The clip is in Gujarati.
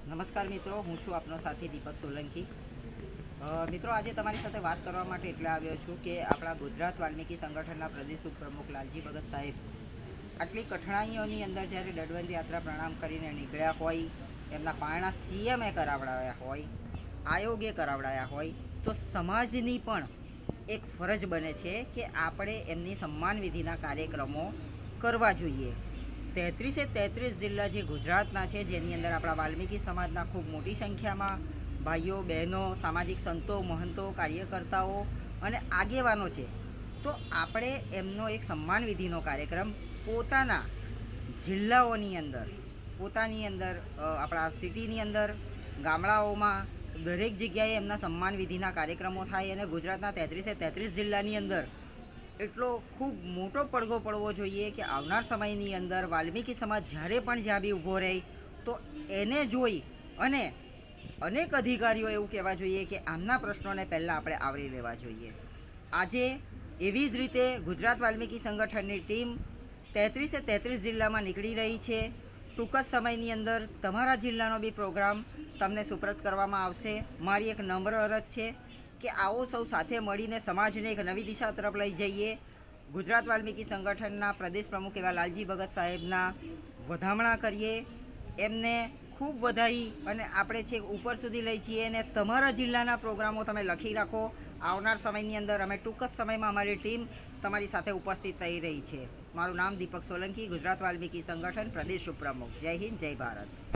નમસ્કાર મિત્રો, હું છું આપનો સાથી દીપક સોલંકી। મિત્રો, આજે તમારી સાથે વાત કરવા માટે એટલે આવ્યો છું કે આપણા ગુજરાત વાલ્મીકી સંગઠનના પ્રદેશ ઉપપ્રમુખ લાલજી ભગત સાહેબ આટલી કઠણાઈઓની અંદર જ્યારે દડવંત યાત્રા પ્રણામ કરીને નીકળ્યા હોય, એમના પારણા સીએમએ કરાવડાવ્યા હોય, આયોગે કરાવડાવ્યા હોય, તો સમાજની પણ એક ફરજ બને છે કે આપણે એમની સન્માન વિધિના કાર્યક્રમો કરવા જોઈએ। 33 જિલ્લા જે ગુજરાતના છે, જેની અંદર આપણા વાલ્મીકી સમાજના ખૂબ મોટી સંખ્યામાં ભાઈઓ બહેનો, સામાજિક સંતો, મહંતો, કાર્યકર્તાઓ અને આગેવાનો છે, તો આપણે એમનો એક સન્માન વિધિનો કાર્યક્રમ પોતાના જિલ્લાઓની અંદર, પોતાની અંદર, આપણા સિટીની અંદર, ગામડાઓમાં દરેક જગ્યાએ એમના સન્માન વિધિના કાર્યક્રમો થાય અને ગુજરાતના 33 જિલ્લાની અંદર એટલો ખૂબ મોટો પડઘો પડવો જોઈએ કે આવનાર સમયની અંદર વાલ્મીકી સમાજ જ્યારે પણ જ્યાં બી ઊભો રહે તો એને જોઈ અને અનેક અધિકારીઓ એવું કહેવા જોઈએ કે આમના પ્રશ્નોને પહેલાં આપણે આવરી લેવા જોઈએ। આજે એવી જ રીતે ગુજરાત વાલ્મીકી સંગઠનની ટીમ 33 જિલ્લામાં નીકળી રહી છે। ટૂંક જ સમયની અંદર તમારા જિલ્લાનો બી પ્રોગ્રામ તમને સુપ્રત કરવામાં આવશે। મારી એક નમ્ર અરજ છે કે આવો સૌ સાથે મળીને સમાજને એક નવી દિશા તરફ લઈ જઈએ। ગુજરાત વાલ્મીકી સંગઠનના પ્રદેશ પ્રમુખ એવા લાલજી ભગત સાહેબના વધામણા કરીએ, એમને ખૂબ વધાઈ અને આપણે છેક ઉપર સુધી લઈ જઈએ। અને તમારા જિલ્લાના પ્રોગ્રામો તમે લખી રાખો। આવનાર સમયની અંદર અમે ટૂંક જ સમયમાં અમારી ટીમ તમારી સાથે ઉપસ્થિત થઈ રહી છે। મારું નામ દીપક સોલંકી, ગુજરાત વાલ્મીકી સંગઠન પ્રદેશ ઉપપ્રમુખ। જય હિન્દ, જય ભારત।